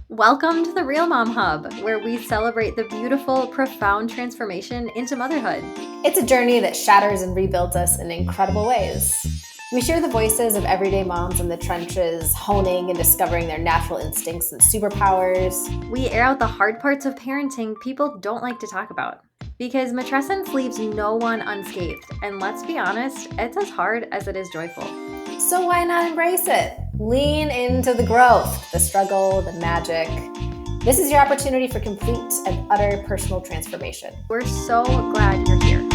Welcome to the Real Mom Hub, where we celebrate the beautiful, profound transformation into motherhood. It's a journey that shatters and rebuilds us in incredible ways. We share the voices of everyday moms in the trenches, honing and discovering their natural instincts and superpowers. We air out the hard parts of parenting people don't like to talk about. Because matrescence leaves no one unscathed, and let's be honest, it's as hard as it is joyful. So why not embrace it? Lean into the growth, the struggle, the magic. This is your opportunity for complete and utter personal transformation. We're so glad you're here.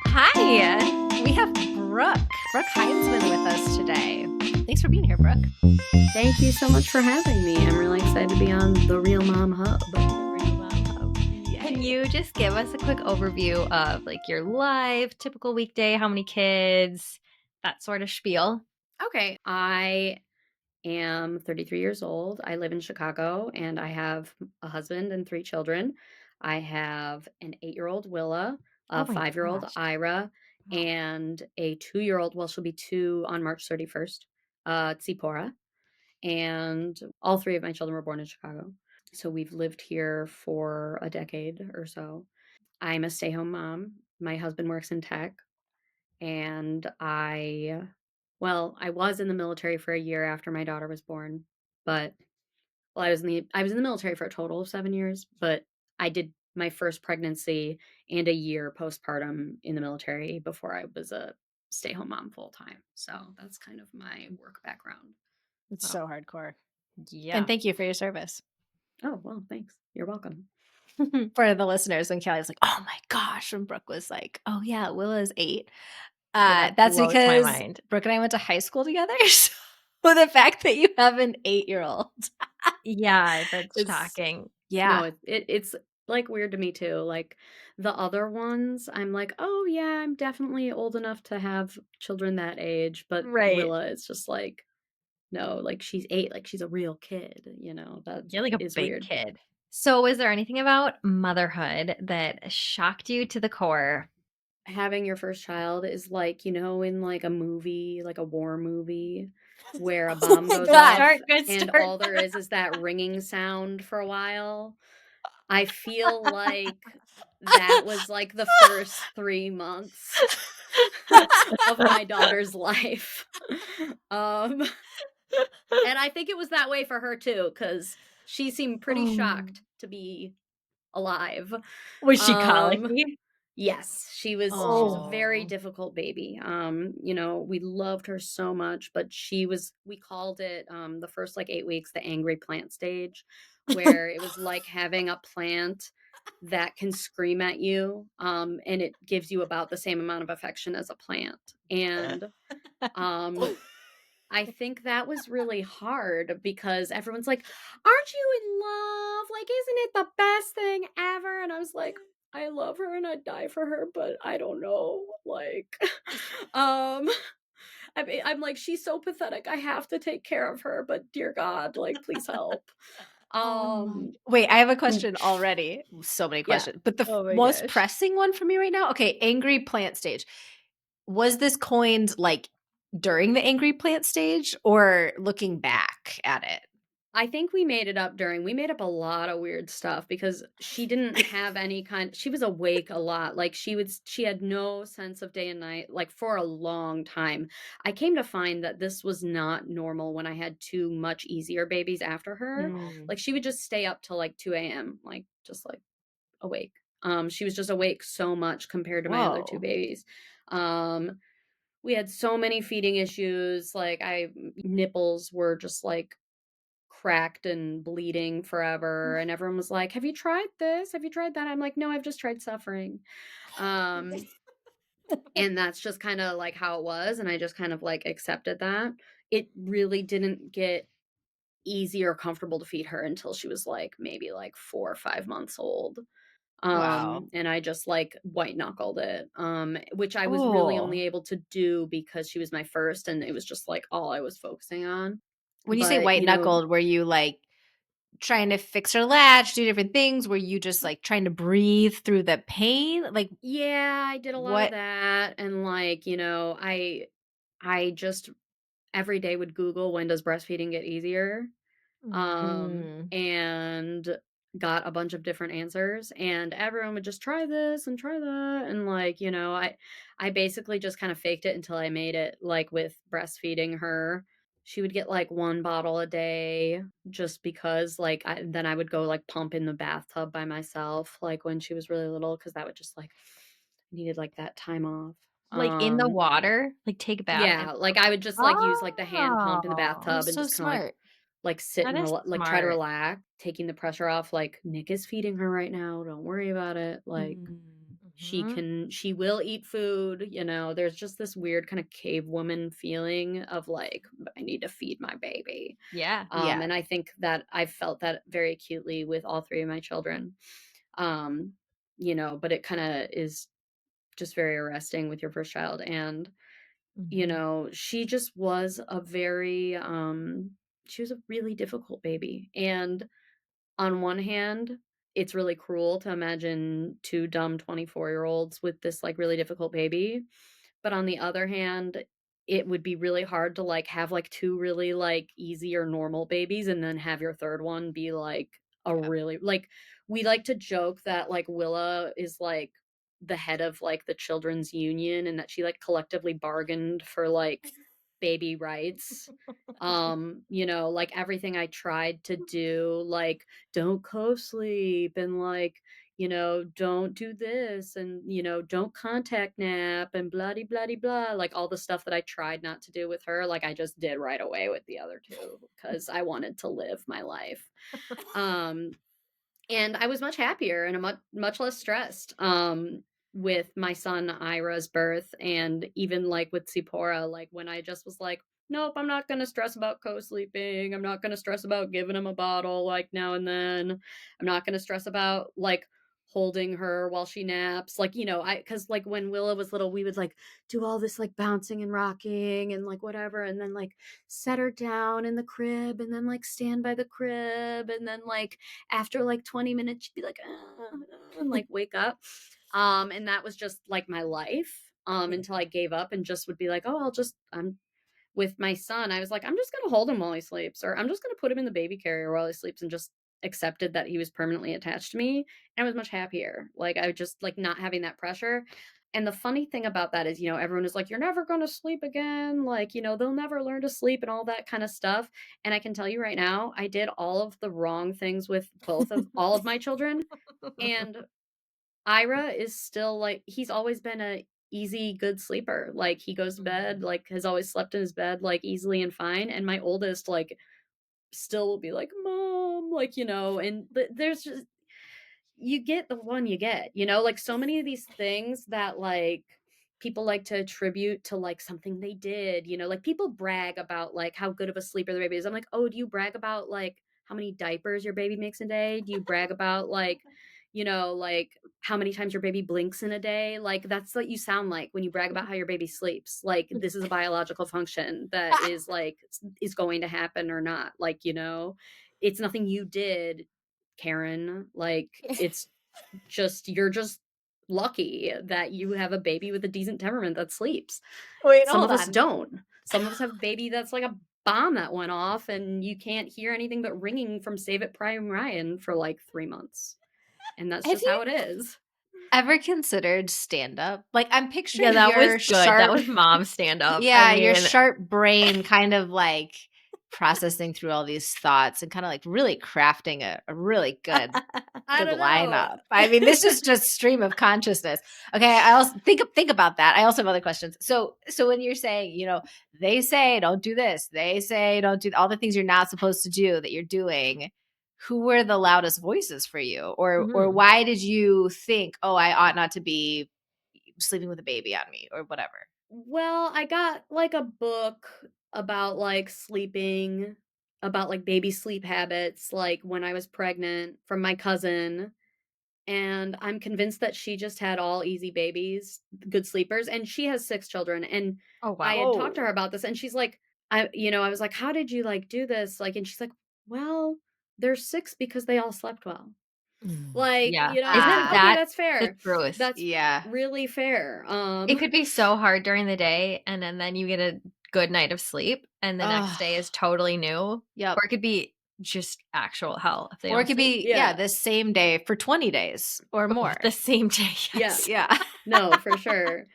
Hi, we have Brooke Heinzmann with us today. Thanks for being here, Brooke. Thank you so much for having me. I'm really excited to be on the Real Mom Hub. Can you just give us a quick overview of like your life, typical weekday, how many kids, that sort of spiel? Okay, I am 33 years old. I live in Chicago and I have a husband and 3 children. I have an 8-year-old Willa, a Oh my 5-year-old gosh. Ira, Wow. and a 2-year-old, well, she'll be 2 on March 31st, Tsipora. And all 3 of my children were born in Chicago. So we've lived here for a decade or so. I'm a stay-home mom. My husband works in tech, and I was in the military for a year after my daughter was born, but I was in the military for a total of 7 years, but I did my first pregnancy and a year postpartum in the military before I was a stay-home mom full time. So that's kind of my work background. It's so hardcore. Yeah. And thank you for your service. Oh, well, thanks. You're welcome. For the listeners, when Kelly was like, oh my gosh, when Brooke was like, oh yeah, Willa's 8. That That's blows my because mind. Brooke and I went to high school together. So the fact that you have an 8-year-old. Yeah, that's It's- shocking. Yeah. No, it's like weird to me too. Like the other ones, I'm like, oh yeah, I'm definitely old enough to have children that age. But Right. Willa is just like, no, like she's 8, like she's a real kid, that You're like a is big weird. kid. So was there anything about motherhood that shocked you to the core? Having your first child is like, in like a movie, like a war movie, where a bomb my goes God. off Good and start. all there is that ringing sound for a while. I feel like that was like the first 3 months of my daughter's life. And I think it was that way for her too, because she seemed pretty shocked to be alive. Was she Um, colicky? yes, she was a very Oh. difficult baby. We loved her so much, but we called it the first like 8 weeks the angry plant stage, where it was like having a plant that can scream at you, and it gives you about the same amount of affection as a plant. And um I think that was really hard because everyone's like, "Aren't you in love? Like, isn't it the best thing ever?" And I was like, "I love her and I'd die for her, but I don't know." Like, um, I'm like, she's so pathetic. I have to take care of her, but dear God, like, please help. Wait, I have a question already. So many Yeah. questions. But the Oh my most gosh. pressing one for me right now. Okay, angry plant stage. Was this coined like during the angry plant stage or looking back at it? I think we made a lot of weird stuff because she didn't have she was awake a lot. Like she had no sense of day and night, like for a long time. I came to find that this was not normal when I had 2 much easier babies after her. Mm. Like she would just stay up till like 2 a.m., like just like awake. She was just awake so much compared to my other 2 Whoa. babies. Um, we had so many feeding issues. Like nipples were just like cracked and bleeding forever, and everyone was like, "Have you tried this? Have you tried that?" I'm like, "No, I've just tried suffering." Um, and that's just kind of like how it was, and I just kind of like accepted that. It really didn't get easy or comfortable to feed her until she was like maybe like 4 or 5 months old. Wow. And I just like white knuckled it, which I was really Oh. only able to do because she was my first, and it was just like all I was focusing on. When you say But white knuckled, were you like trying to fix her latch, do different things? Were you just like trying to breathe through the pain? Like yeah, I did a lot of what? that, and like, I just every day would Google, when does breastfeeding get easier? Mm. And got a bunch of different answers, and everyone would just try this and try that, and like, I basically just kind of faked it until I made it. Like with breastfeeding her, she would get like one bottle a day just because like then I would go like pump in the bathtub by myself like when she was really little, because that would just like needed like that time off. Like in the water? Like take a bath and Yeah, like I would just like use like the hand pump in the Oh, Oh, bathtub and so just kind of smart. like sit that and is like try to smart. relax, taking the pressure off. Like, Nick is feeding her right now. Don't worry about it. Like, Mhm. she will eat food. There's just this weird kind of cave woman feeling of like, I need to feed my baby. Yeah. Yeah. And I think that I felt that very acutely with all three of my children. Um, but it kind of is just very arresting with your first child. And Mhm. she just was a very she was a really difficult baby. And on one hand, it's really cruel to imagine two dumb 24-year-olds with this like really difficult baby. But on the other hand, it would be really hard to like have like two really like easy or normal babies and then have your third one be like a Yeah. really like, we like to joke that like Willa is like the head of like the children's union, and that she like collectively bargained for like baby rights. Like everything I tried to do, like don't co-sleep, and like, don't do this, and don't contact nap, and blah blah blah, like all the stuff that I tried not to do with her, like I just did right away with the other two because I wanted to live my life. Um and I was much happier and much less stressed with my son Ira's birth, and even like with Zipporah, like when I just was like, nope, I'm not going to stress about co-sleeping. I'm not going to stress about giving him a bottle like now and then. I'm not going to stress about like holding her while she naps. Like, cuz like when Willa was little, we would like do all this like bouncing and rocking and like whatever, and then like set her down in the crib, and then like stand by the crib, and then like after like 20 minutes she'd be like and like wake up. And that was just like my life until I gave up and just would be like, oh, I'm with my son. I was like, I'm just gonna hold him while he sleeps, or I'm just gonna put him in the baby carrier while he sleeps, and just accepted that he was permanently attached to me. And I was much happier. Like I just like not having that pressure. And the funny thing about that is, everyone is like, you're never going to sleep again. Like, they'll never learn to sleep and all that kind of stuff. And I can tell you right now, I did all of the wrong things with all of my children. And Ira is still like, he's always been a easy, good sleeper. Like he goes to bed, like has always slept in his bed, like easily and fine. And my oldest, like, still will be like, Mom, like, and there's just, you get the one you get, like so many of these things that like people like to attribute to like something they did, like people brag about like how good of a sleeper their baby is. I'm like, oh, do you brag about like how many diapers your baby makes a day? Do you brag about like, like how many times your baby blinks in a day? Like that's what you sound like when you brag about how your baby sleeps. Like this is a biological function that is like is going to happen or not. Like, it's nothing you did, Karen. Like it's just, you're just lucky that you have a baby with a decent temperament that sleeps. Wait, Some hold of us on. don't. Some of us have a baby that's like a bomb that went off and you can't hear anything but ringing from Save It Prime Ryan for like 3 months. And that's Have just how you it is. ever considered stand up? Like I'm Yeah, picturing that was your good. That sharp was mom stand up. yeah, I your mean, sharp brain kind of like processing through all these thoughts and kind of like really crafting a really good I good don't know. lineup. I mean, this is just stream of consciousness. Okay, I also think about that. I also have other questions. So when you're saying, they say don't do this, they say don't do all the things you're not supposed to do that you're doing. Who were the loudest voices for you, or mhm. why did you think, oh, I ought not to be sleeping with a baby on me, or whatever? Well, I got like a book about like sleeping, about like baby sleep habits, like when I was pregnant, from my cousin. And I'm convinced that she just had all easy babies, good sleepers, and she has 6 children. And Oh I wow. had talked to her Oh, about this, and she's like, I was like, how did you like do this? Like, and she's like, well, there's 6 because they all slept well. Like, Yeah. I was like, Isn't ah, okay, that that's the fair. truth? That's yeah. really fair. It could be so hard during the day, and then you get a good night of sleep and the next Ugh. day is totally new. Yep. Or it could be just actual hell if they Or it don't could sleep. be, Yeah. the same day for 20 days or more. The same day. Yeah. Yes. Yeah. No, for sure.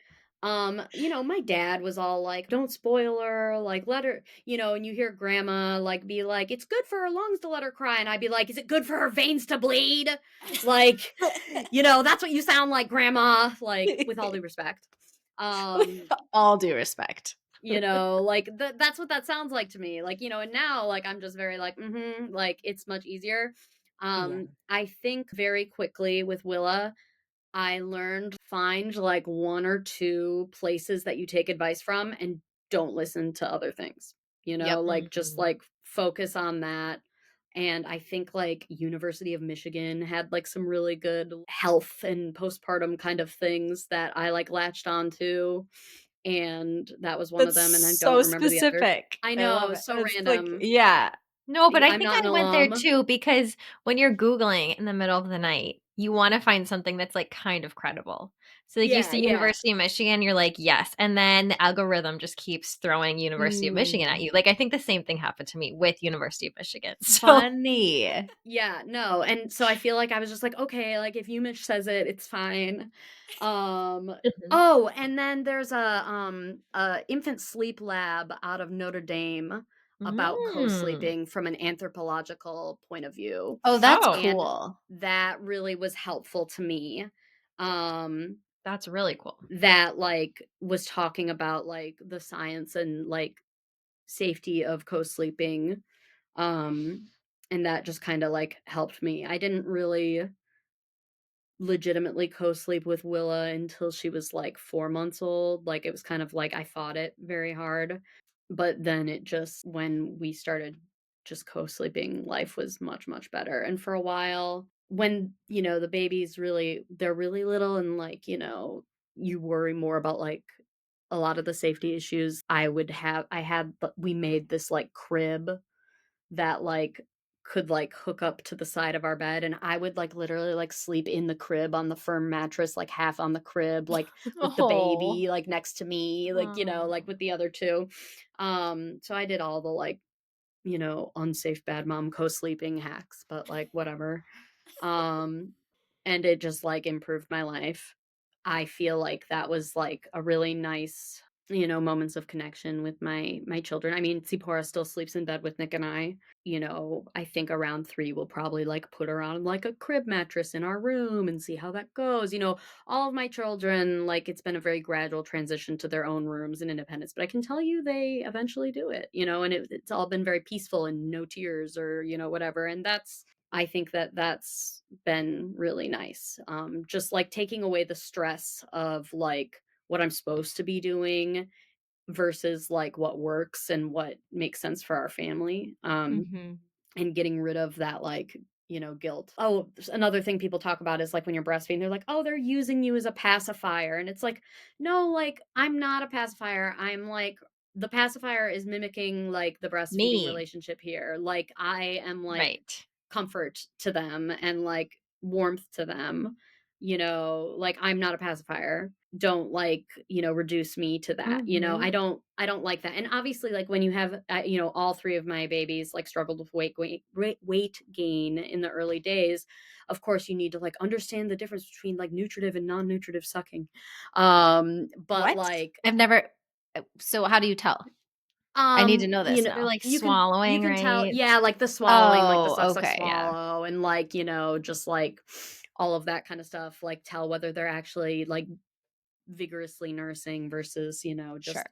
My dad was all like, don't spoil her, like let her, and you hear grandma like be like, it's good for her lungs to let her cry. And I'd be like, is it good for her veins to bleed? Like, that's what you sound like, grandma, like with all due respect. With all due respect. Like that's what that sounds like to me. Like, and now like I'm just very like, like it's much easier. Yeah. I think very quickly with Willa, I learned find like one or two places that you take advice from and don't listen to other things. Yep. Like just Mhm. like focus on that. And I think like University of Michigan had like some really good health and postpartum kind of things that I like latched onto. And that was one of That's them. And I so don't remember the other. specific. I I know, love it it. was so It's like, random. yeah. No, but I I'm think not I an went there alum. too because when you're Googling in the middle of the night, you want to find something that's like kind of credible. So like you Yeah, see yeah. University of Michigan, you're like, yes. And then the algorithm just keeps throwing University of Michigan at you. Like I think the same thing happened to me with University of Michigan. So Funny. Yeah, no. And so I feel like I was just like, okay, like if UMich says it, it's fine. Mhm. Oh, and then there's a infant sleep lab out of Notre Dame about Mm. co-sleeping from an anthropological point of view. Oh, that's Oh, And cool. that really was helpful to me. Um that's really cool. that like was talking about like the science and like safety of co-sleeping. Um, and that just kind of like helped me. I didn't really legitimately co-sleep with Willa until she was like 4 months old. Like it was kind of like I fought it very hard. But then it just, when we started just co-sleeping, life was much, much better. And for a while, when, the babies they're really little and like, you worry more about like a lot of the safety issues we made this like crib that like could like hook up to the side of our bed, and I would like literally like sleep in the crib on the firm mattress, like half on the crib, like with the Oh. baby like next to me, like like with the other two. So I did all the like, unsafe bad mom co-sleeping hacks, but like whatever. Um and it just like improved my life. I feel like that was like a really nice, moments of connection with my children. I mean, Zipporah still sleeps in bed with Nick and I. I think around 3 we'll probably like put her on like a crib mattress in our room and see how that goes. All of my children, like it's been a very gradual transition to their own rooms and independence, but I can tell you they eventually do it, and it's all been very peaceful and no tears or, whatever. And I think that that's been really nice. Just like taking away the stress of like what I'm supposed to be doing versus like what works and what makes sense for our family. Mhm. And getting rid of that like, guilt. Oh, another thing people talk about is like when you're breastfeeding, they're like, oh, they're using you as a pacifier. And it's like, no, like I'm not a pacifier. I'm like, the pacifier is mimicking like the breastfeeding Me. relationship here. Like I am like Right. comfort to them and like warmth to them. Like I'm not a pacifier. Don't like, reduce me to that. Mhm. I don't like that. And obviously like when you have all three of my babies like struggled with weight gain in the early days, of course you need to like understand the difference between like nutritive and non-nutritive sucking. But What? like I've never. So how do you tell? I need to know this They're now. like you swallowing, can tell, right? yeah, like the swallowing, like the suck, Oh, suck, okay. Yeah. swallow, and like, just like all of that kind of stuff, like tell whether they're actually like vigorously nursing versus, Sure. just,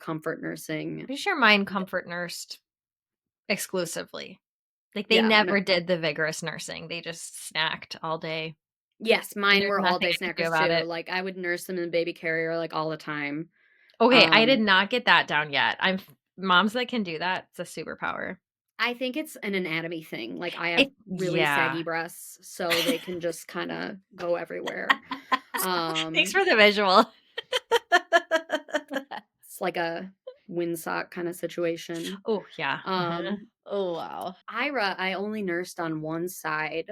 comfort nursing. Pretty sure mine comfort nursed exclusively. Like they Yeah. No. never did the vigorous nursing. They just snacked all day. Yes, And mine there's were all nothing day I could do snackers about too. it. Like I would nurse them in the baby carrier like all the time. Okay, I did Um, not get that down yet. I'm moms that can do that. It's a superpower. I think it's an anatomy thing. Like I have It really yeah. saggy breasts, so they can just kind of go everywhere. Thanks Um, for the visual. it's like a windsock kind of situation. Oh, yeah. Oh, wow. Ira, I only nursed on one side,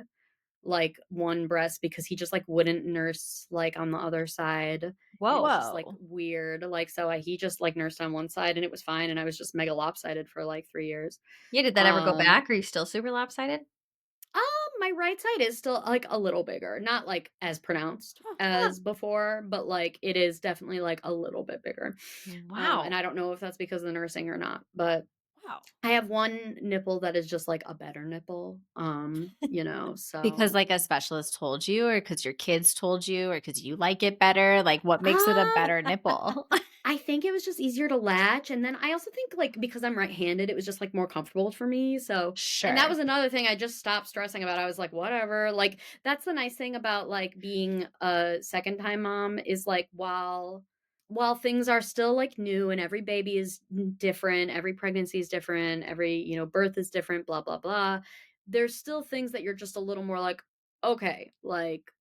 like one breast, because he just like wouldn't nurse like on the other side. And it Whoa. was just like Whoa. weird. Like, so he just like nursed on one side and it was fine. And I was just mega lopsided for like 3 years. Yeah, did that ever go Um, back? Are you still super lopsided? um, my right side is still like a little bigger, not like as pronounced as before, but like it is definitely like a little bit bigger. And Wow. I don't know if that's because of the nursing or not, but Wow. I have one nipple that is just like a better nipple. Because So like a specialist told you, or because your kids told you, or because you like it better? Like what makes it a uh better nipple? I think it was just easier to latch. And then I also think like because I'm right-handed, it was just like more comfortable for me. So, and that Sure. was another thing I just stopped stressing about. I was like, whatever. Like, that's the nice thing about like being a second time mom is like while things are still like new and every baby is different, every pregnancy is different, every, birth is different, blah, blah, blah. There's still things that you're just a little more like, okay, like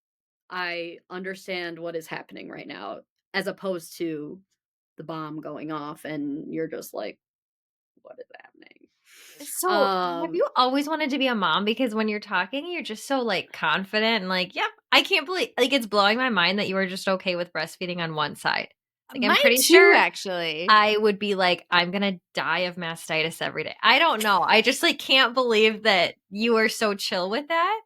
I understand what is happening right now, as opposed to the bomb going off and you're just like, what is happening? So, have Um, you always wanted to be a mom? Because when you're talking, you're just so like confident and like, yep, I can't believe like it's blowing my mind that you were just okay with breastfeeding on one side. Like I'm Mine pretty too, sure actually. I would be like, I'm gonna die of mastitis every day. I don't know. I just like can't believe that you were so chill with that.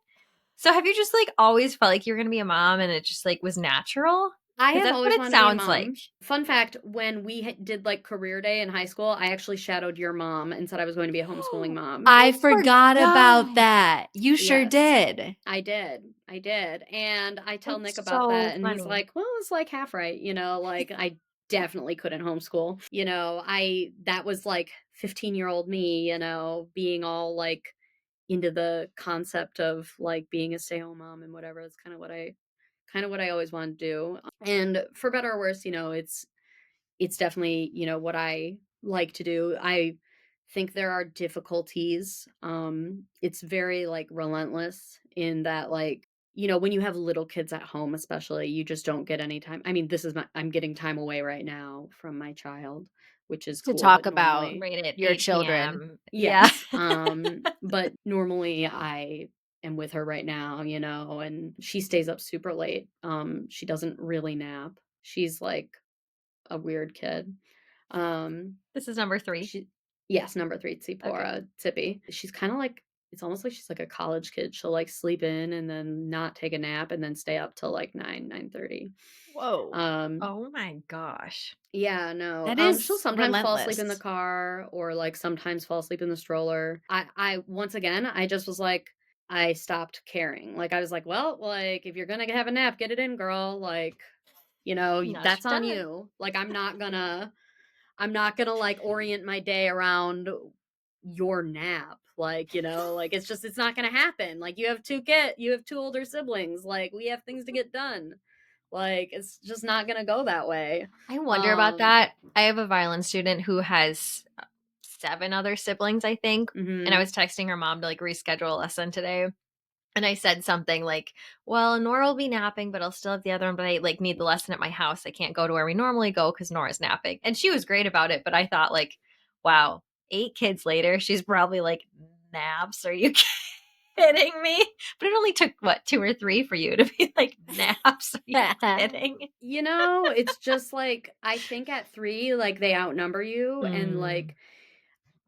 So have you just like always felt like you're gonna be a mom and it just like was natural? I Because have that's what always it wanted to be a sounds like. mom. Fun fact, when we did like career day in high school, I actually shadowed your mom and said I was going to be a homeschooling mom. I forgot about forgot. that. You sure Yes. did. I did. I did. And I tell Nick That's about so that and he's funny. like, "Well, it's like half right, like I definitely couldn't homeschool. I that was like 15-year-old me, being all like into the concept of like being a stay-home mom and whatever. That's kind of what I always wanted to do. And for better or worse, it's definitely, what I like to do. I think there are difficulties. It's very like relentless in that like, when you have little kids at home, especially, you just don't get any time. I mean, I'm getting time away right now from my child, which is To cool, talk but about normally, Right at your 8 children. p.m. Yeah. yes. But normally I am with her right now, and she stays up super late. She doesn't really nap. She's like a weird kid. This is number 3. She Yes, number 3, Okay. Tsipora, Tippy. She's kinda like it's almost like she's like a college kid. She'll, like, sleep in and then not take a nap and then stay up till, like, 9:30. Whoa. Um, Oh my gosh. yeah, no, That she'll is sometimes fall asleep in the relentless. car or, like, sometimes fall asleep in the stroller. I once again, I just was like I stopped caring. Like, I was like, "Well, like, if you're gonna have a nap, get it in, girl." Like, No, she that's on doesn't. you. Like, I'm not gonna like orient my day around your nap. Like, like it's not gonna happen. Like you have 2 older siblings. Like we have things to get done. Like it's just not gonna go that way. I wonder about Um, that. I have a violin student who has 7 other siblings, I think. And I mhm. was texting her mom to like reschedule a lesson today. And I said something like, well, Nora will be napping, but I'll still have the other one. But I like need the lesson at my house. I can't go to where we normally go because Nora's napping. And she was great about it. But I thought, like, wow, 8 kids later, she's probably like, naps? Are you kidding me? But it only took, what, 2 or 3 for you to be like, naps? Are you kidding? It's just like I think at 3, like they outnumber you, and Mm. like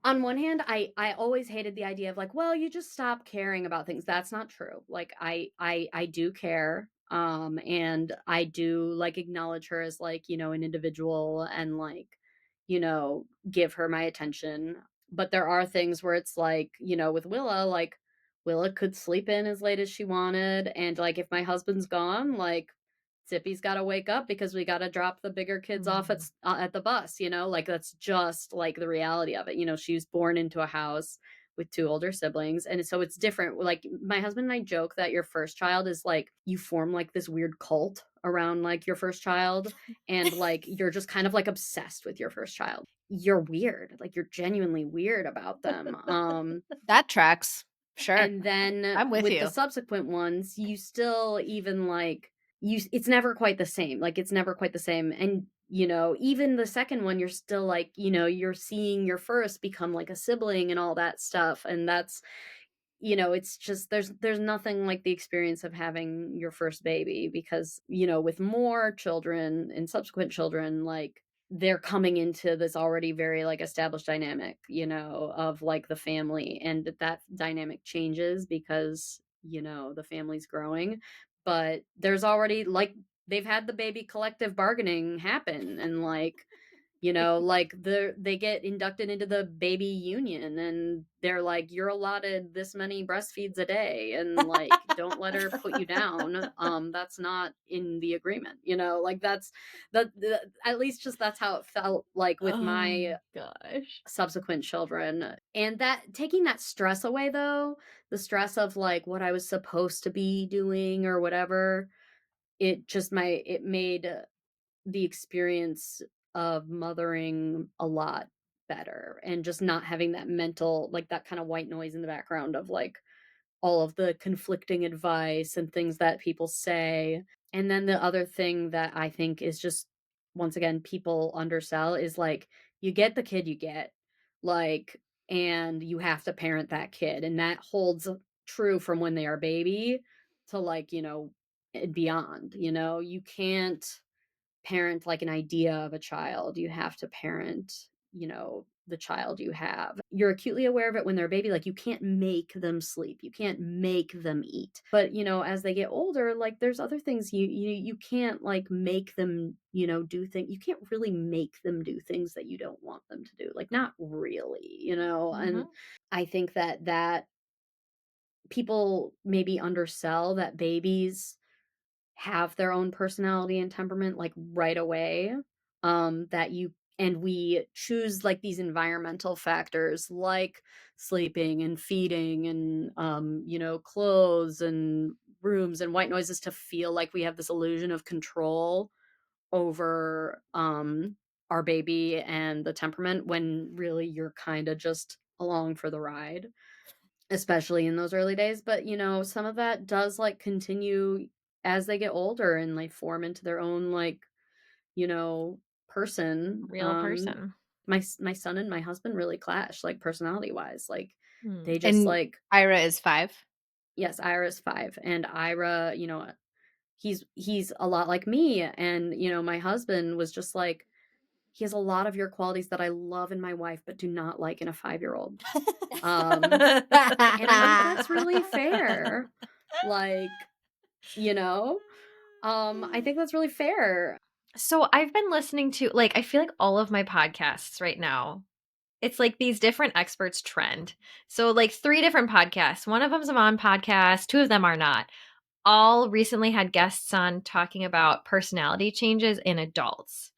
on one hand, I always hated the idea of like, well, you just stop caring about things. That's not true. Like I do care. And I do like acknowledge her as like, an individual and like, give her my attention. But there are things where it's like, with Willa, like Willa could sleep in as late as she wanted. And like if my husband's gone, like Zippy's got to wake up because we got to drop the bigger kids off Mm. at the bus, like that's just like the reality of it. She was born into a house with 2 older siblings, and so it's different. Like my husband and I joke that your first child is like you form like this weird cult around like your first child, and like you're just kind of like obsessed with your first child. You're weird, like you're genuinely weird about them. That tracks. Sure. And then I'm with with the you. subsequent ones, you still even like it's never quite the same. Like it's never quite the same. And even the second one, you're still like, you're seeing your first become like a sibling and all that stuff. And it's just there's nothing like the experience of having your first baby because, with more children and subsequent children, like they're coming into this already very like established dynamic, of like the family, and that dynamic changes because, the family's growing, but there's already like they've had the baby collective bargaining happen, and like like they get inducted into the baby union, and they're like, you're allotted this many breastfeeds a day, and like don't let her put you down. That's not in the agreement, like at least just that's how it felt like with my Oh gosh. subsequent children. And that taking that stress away, though, the stress of like what I was supposed to be doing or whatever, it made the experience of mothering a lot better, and just not having that mental, like that kind of white noise in the background of like all of the conflicting advice and things that people say. And then the other thing that I think is just, once again, people undersell is like, you get the kid you get, like, and you have to parent that kid. And that holds true from when they are baby to like, and beyond, you can't parent like an idea of a child. You have to parent, the child you have. You're acutely aware of it when they're a baby. Like you can't make them sleep. You can't make them eat. But, as they get older, like there's other things you can't like make them, do things. You can't really make them do things that you don't want them to do. Like not really, and I think that people maybe undersell that babies have their own personality and temperament like right away, that you and we choose like these environmental factors like sleeping and feeding and clothes and rooms and white noises to feel like we have this illusion of control over our baby and the temperament, when really you're kind of just along for the ride, especially in those early days. But, some of that does like continue as they get older and like form into their own like, person. Real person. My son and my husband really clash like personality wise. Like they just And like, Ira is 5. yes, Ira's 5, and Ira, he's a lot like me, and my husband was just like, he has a lot of your qualities that I love in my wife but do not like in a 5-year-old. And I think that's really fair. Like, I think that's really fair. So I've been listening to, like, I feel like all of my podcasts right now, it's like these different experts trend. So like 3 different podcasts. One of them's a mom podcast, 2 of them are not. All recently had guests on talking about personality changes in adults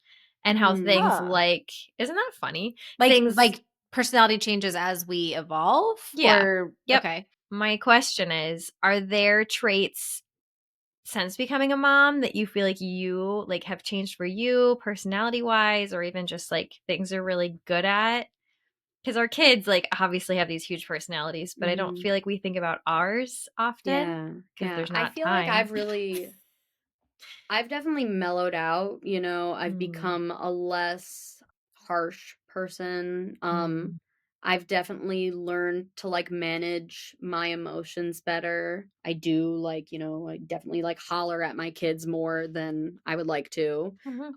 and how things Huh. like, isn't that funny? Like Things like personality changes as we evolve? Yeah. Or Yep. okay. My question is, are there traits since becoming a mom that you feel like you like have changed for you personality wise, or even just like things are really good at? Because our kids like obviously have these huge personalities, but I don't Mhm. feel like we think about ours often Yeah. because Yeah. there's I not feel like time. I've definitely mellowed out, I've Mm, become a less harsh person. mm, I've definitely learned to like manage my emotions better. I do like, I definitely like holler at my kids more than I would like to. mhm.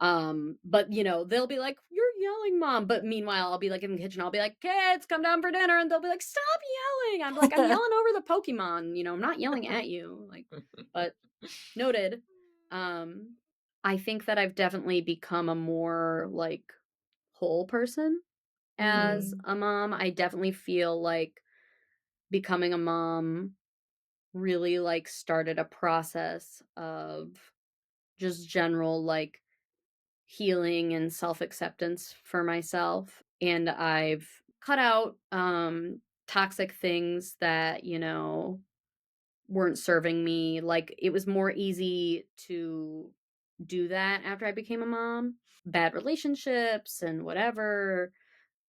But they'll be like, "You're yelling, mom." But meanwhile, I'll be like in the kitchen, I'll be like, "Kids, come down for dinner." And they'll be like, "Stop yelling." I'm like, "I'm yelling over the Pokemon, I'm not yelling at you." Like, but noted. Um, I think that I've definitely become a more like whole person as Mm, a mom. I definitely feel like becoming a mom really like started a process of just general like healing and self-acceptance for myself. And I've cut out toxic things that, weren't serving me. Like it was more easy to do that after I became a mom. Bad relationships and whatever.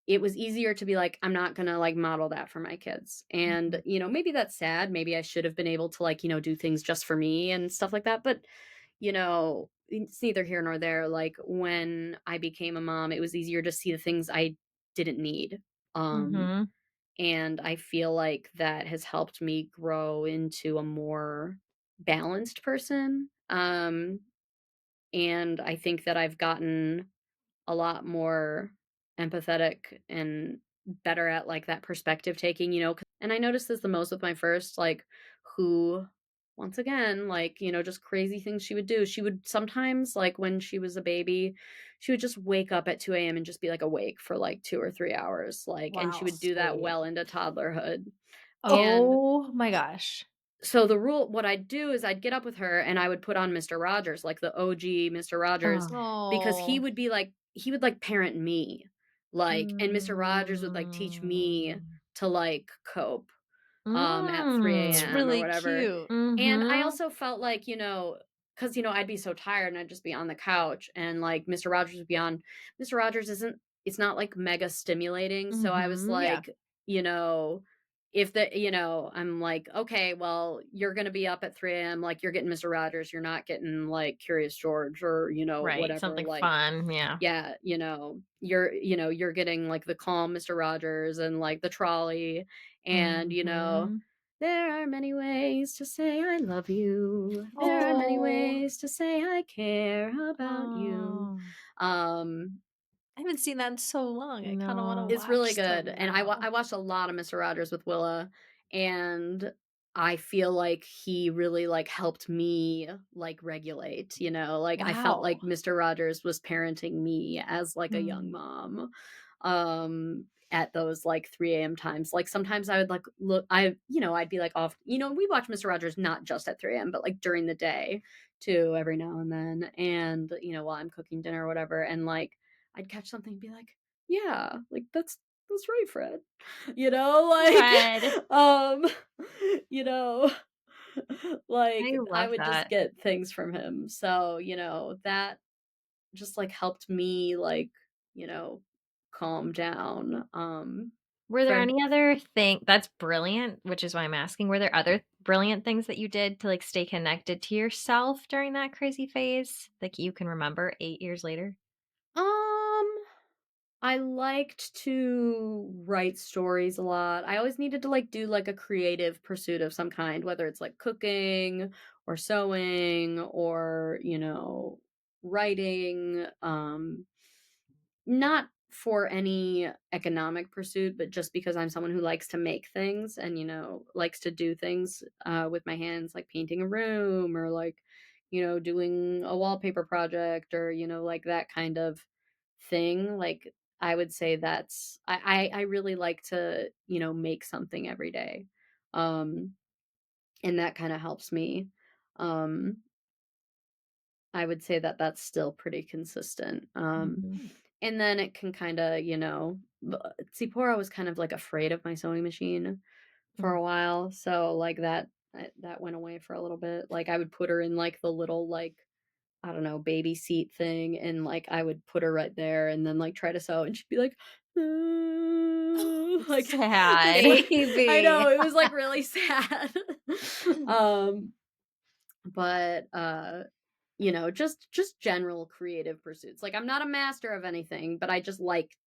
It was easier to be like, I'm not gonna like model that for my kids. And, mhm, maybe that's sad. Maybe I should have been able to like, do things just for me and stuff like that. But, it's neither here nor there. Like when I became a mom, it was easier to see the things I didn't need. Um mhm. And I feel like that has helped me grow into a more balanced person. And I think that I've gotten a lot more empathetic and better at, like, that perspective taking, and I noticed this the most with my first, like, who once again, like, just crazy things she would do. She would sometimes, like, when she was a baby, she would just wake up at 2 a.m. and just be, like, awake for, like, 2 or 3 hours, like, and she Wow, would do that Sweet. well into toddlerhood. And oh my gosh. so what I'd do is I'd get up with her and I would put on Mr. Rogers, like the OG Mr. Rogers, Oh. because Oh. he would like parent me. Like, and Mr. Rogers would like teach me Mm. to like cope at 3 It's a.m. or really whatever. cute. And I Mhm. also felt like, because I'd be so tired and I'd just be on the couch and like Mr. Rogers would be on. Mr. Rogers isn't it's not like mega stimulating. So I was Mhm. Yeah. like, you know, if I'm like, okay, well, you're gonna be up at 3 a.m. Like you're getting Mr. Rogers, you're not getting like Curious George or, Right, whatever. something Like, fun, yeah. yeah, you're getting like the calm Mr. Rogers and like the trolley and Mhm. there are many ways to say I love you. There are many Oh. ways to say I care about you. Oh, Um I haven't seen that in so long. I kind of want to no. it's really watch good, some and now. I watched a lot of Mr. Rogers with Willa, and I feel like he really, like, helped me, like, regulate, like, I felt Wow. like Mr. Rogers was parenting me as, like, a young Mm. mom, at those, like, 3 a.m. times, like, sometimes I would, like, I'd be, like, off we watch Mr. Rogers not just at 3 a.m., but, like, during the day too, every now and then, and, while I'm cooking dinner or whatever, and, like, I'd catch something and be like, yeah, like that's right, Fred. Like Fred. um you know I like I love would just that. get things from him. So, that just like helped me like, calm down. Were there Fred any other that's brilliant, which is why I'm asking, were there other brilliant things that you did to, like, stay connected to yourself during that crazy phase, like, you can remember 8 years later? um I liked to write stories a lot. I always needed to like do like a creative pursuit of some kind, whether it's like cooking or sewing or, writing. Not for any economic pursuit, but just because I'm someone who likes to make things and, likes to do things with my hands, like painting a room or like, doing a wallpaper project or, like that kind of thing. Like, I would say I really like to, make something every day. Um, and that kind of helps me. Um, I would say that that's still pretty consistent. Mhm. And then it can kinda, Zipporah was kind of, like, afraid of my sewing machine for Mm. a while, so, like, that went away for a little bit. Like, I would put her in, like, the little, like, I don't know, baby seat thing, and, like, I would put her right there and then, like, try to sew, and she'd be like, like, Sad. this, like I Baby. know, it was, like, really sad. Um, but, just general creative pursuits. Like, I'm not a master of anything, but I just like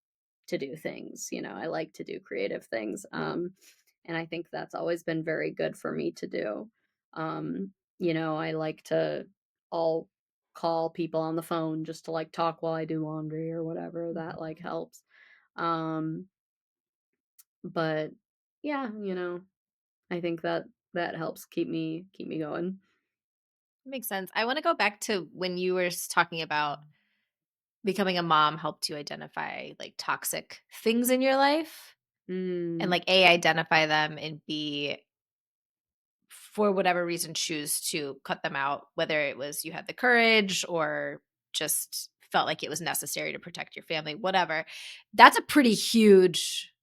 to do things, I like to do creative things, and I think that's always been very good for me to do. I like to I'll call people on the phone just to, like, talk while I do laundry or whatever, that, like, Mhm. helps. Um, but yeah, I think that that helps keep me going. Makes sense. I want to go back to when you were talking about becoming a mom helped you identify like toxic things in your life and Mm. like A, identify them and B, for whatever reason, choose to cut them out, whether it was you had the courage or just felt like it was necessary to protect your family, whatever. That's a pretty huge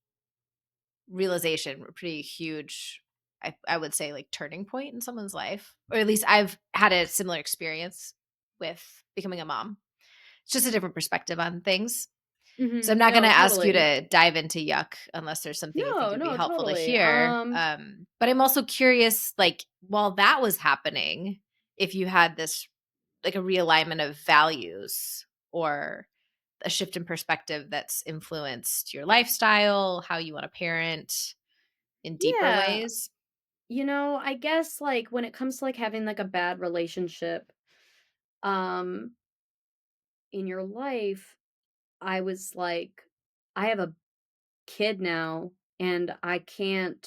realization, a pretty huge, I would say, like turning point in someone's life. Or at least I've had a similar experience with becoming a mom. It's just a different perspective on things. So I'm Mhm. not going to No, ask you totally. to dive into yuck unless there's something you think No, would be no, helpful to totally. hear. But I'm also curious, like, while that was happening, if you had this like a realignment of values or a shift in perspective that's influenced your lifestyle, how you want to parent in deeper Yeah. ways? I guess like when it comes to like having like a bad relationship um in your life, I was like, I have a kid now and I can't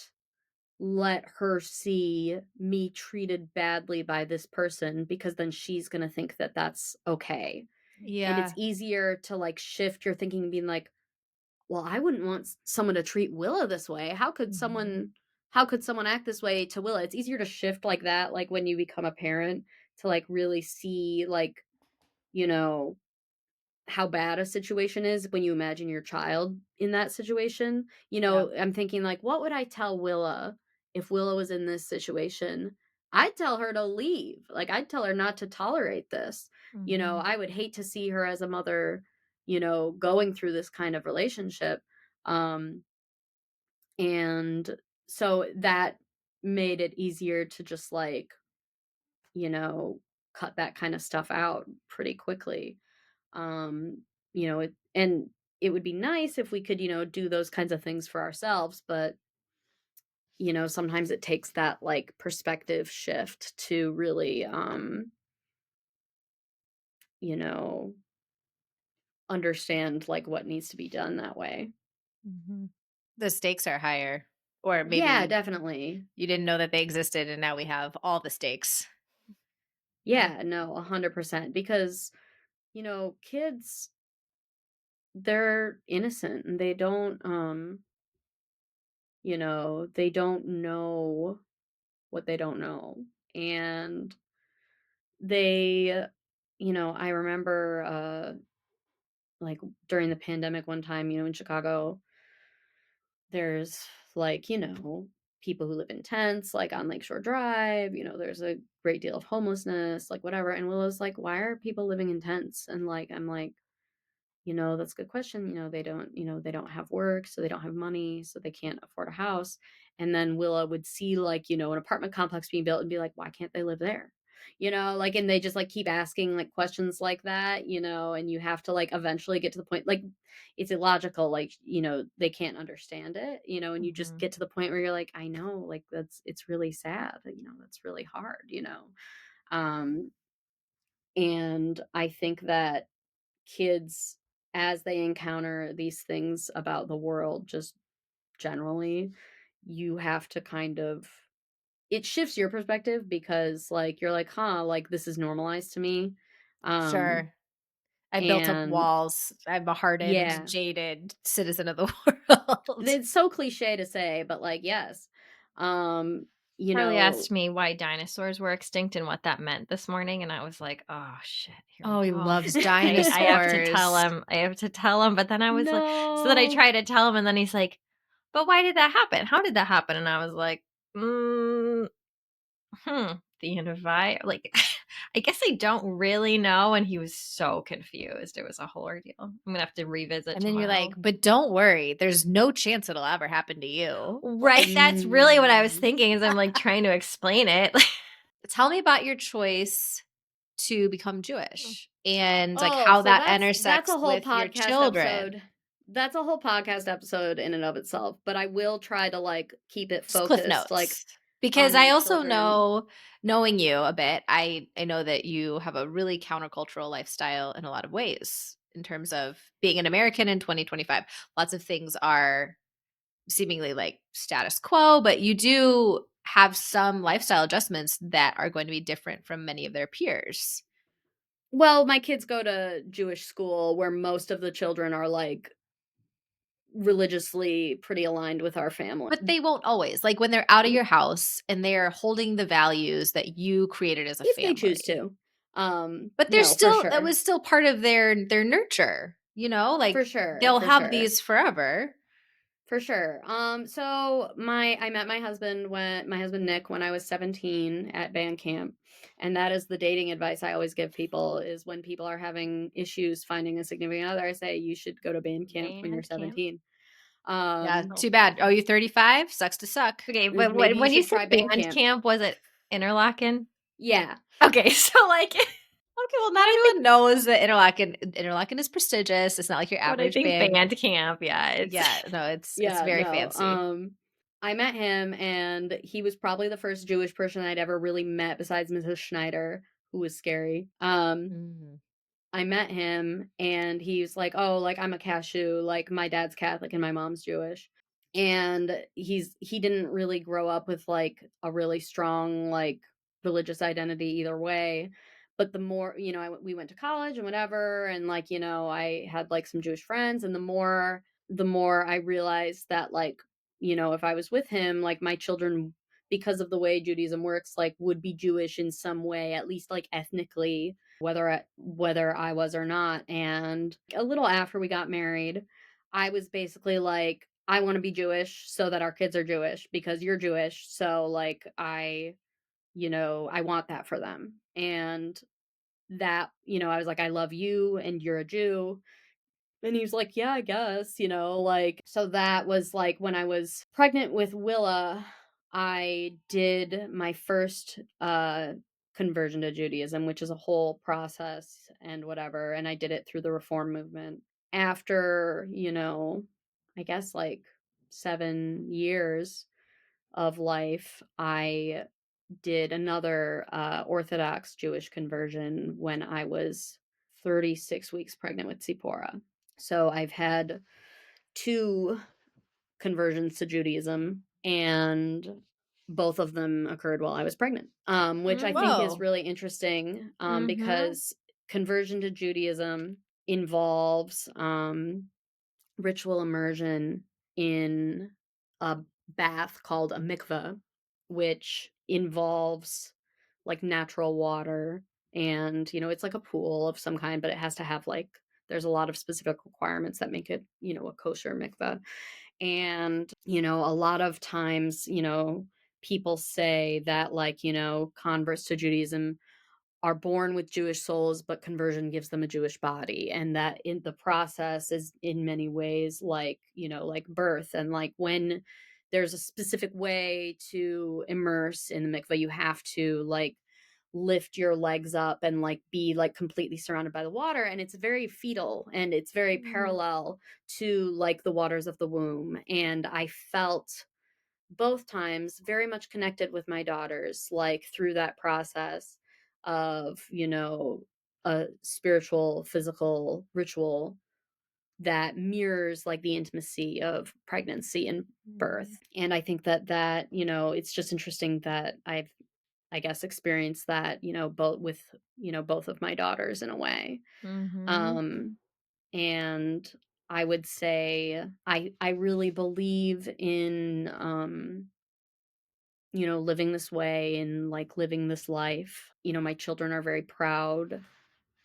let her see me treated badly by this person because then she's going to think that that's okay. And it's Yeah. easier to like shift your thinking and being like, well, I wouldn't want someone to treat Willa this way. How could someone act this way to Willa? It's easier to shift like that like when you become a parent to like really see like, you know, how bad a situation is when you imagine your child in that situation. Yeah. I'm thinking like, what would I tell Willa if Willa was in this situation? I'd tell her to leave. Like I'd tell her not to tolerate this. Mhm. I would hate to see her as a mother, going through this kind of relationship. Um and so that made it easier to just like, you know, cut that kind of stuff out pretty quickly. And it would be nice if we could, do those kinds of things for ourselves, but sometimes it takes that like perspective shift to really you know, understand like what needs to be done that way. Mhm. The stakes are higher, or Yeah, maybe definitely. you didn't know that they existed and now we have all the stakes. Yeah, no, 100% because, kids, they're innocent and they don't know what they don't know. And they I remember like during the pandemic one time, in Chicago, there's like, people who live in tents like on Lakeshore Drive, there's a great deal of homelessness, like whatever. And Willow's like, why are people living in tents? And like I'm like, that's a good question. They don't have work, so they don't have money, so they can't afford a house. And then Willa would see like, an apartment complex being built and be like, why can't they live there? Like, and they just like keep asking like questions like that, and you have to like eventually get to the point, like it's illogical, like, they can't understand it, and you just Mhm. get to the point where you're like, I know, like it's really sad, that's really hard, um and I think that kids, as they encounter these things about the world just generally, you have to kind of, it shifts your perspective because like you're like, huh, like this is normalized to me. um Sure. I built up and walls. I'm a hardened, yeah, jaded citizen of the world. it's so cliche to say, but like, yes. um you Charlie know asked me why dinosaurs were extinct and what that meant this morning, and I was like, "Oh shit, here we Oh, he go." loves I have to tell dinosaurs. him. I have to tell him, but then I was like, so then I no. try to tell him, and then he's like, "But why did that happen? How did that happen?" And I was like, mm, the envi like I guess I don't really know, and he was so confused. It was a whole ordeal. I'm gonna have to revisit And then you're like, tomorrow. but don't worry. There's no chance it'll ever happen to you. Right, that's really what I was Mm. thinking as I'm like trying to explain it. Tell me about your choice to become Jewish and like Oh, how so that that's intersects a whole with your podcast children. episode. That's a whole podcast episode in and of itself, but I will try to like keep it Just cliff focused like notes. Because on I my also children. know, knowing you a bit, I know that you have a really countercultural lifestyle in a lot of ways in terms of being an American in 2025. Lots of things are seemingly like status quo, but you do have some lifestyle adjustments that are going to be different from many of their peers. Well, my kids go to Jewish school where most of the children are like religiously pretty aligned with our family. But they won't always. Like when they're out of Y- your house and they're holding the values that you created as a If they choose family. to. But they're No, for still, that sure. was still part of their nurture, For like sure, they'll for have sure. these forever. For sure. So I met my husband Nick when I was 17 at band camp. And that is the dating advice I always give people is when people are having issues finding a significant other, I say you should go to band camp when you're Band camp. 17. Yeah, Oh, too bad. Oh, you're 35? Sucks to suck. okay, but Maybe you when you should said try band band camp. camp, was it Interlaken? Yeah. Okay, so like Okay, well, not everyone knows that Interlaken is prestigious. It's not like your But I average think band. band camp, yeah, it's Yeah, no, it's Yeah, very no. fancy. I met him, and he was probably the first Jewish person I'd ever really met besides Mrs. Schneider, who was scary. Mhm. I met him, and he's like, "Oh, like, I'm a cashew, like, my dad's Catholic and my mom's Jewish." And he didn't really grow up with, like, a really strong, like, religious identity either way, but the more we went to college and whatever, and, like, I had, like, some Jewish friends, and the more I realized that, like, if I was with him, like, my children, because of the way Judaism works, like, would be Jewish in some way, at least, like, ethnically, whether I was or not. And a little after we got married, I was basically like, I want to be Jewish so that our kids are Jewish because you're Jewish. So, like, I want that for them. And that, I was like, I love you and you're a Jew. And he was like, yeah, I guess, like, so that was like when I was pregnant with Willa, I did my first conversion to Judaism, which is a whole process and whatever. And I did it through the Reform movement. After, I guess like 7 years of life, I did another Orthodox Jewish conversion when I was 36 weeks pregnant with Zipporah. So I've had two conversions to Judaism, and both of them occurred while I was pregnant, which I think is Whoa. really interesting Mhm. because conversion to Judaism involves ritual immersion in a bath called a mikveh, which involves like natural water. And, it's like a pool of some kind, but it has to have like, there's a lot of specific requirements that make it, a kosher mikveh. And, a lot of times, people say that, like, converts to Judaism are born with Jewish souls, but conversion gives them a Jewish body. And that in the process is in many ways like, like birth. And like when there's a specific way to immerse in the mikveh, you have to like lift your legs up and like be like completely surrounded by the water. And it's very fetal and it's very parallel to like the waters of the womb. And I felt both times very much connected with my daughters, like through that process of, a spiritual, physical ritual that mirrors like the intimacy of pregnancy and birth. And I think that, it's just interesting that I guess, experienced that, both with, both of my daughters in a way. Mhm. Um, and I would say I really believe in living this way and like living this life. My children are very proud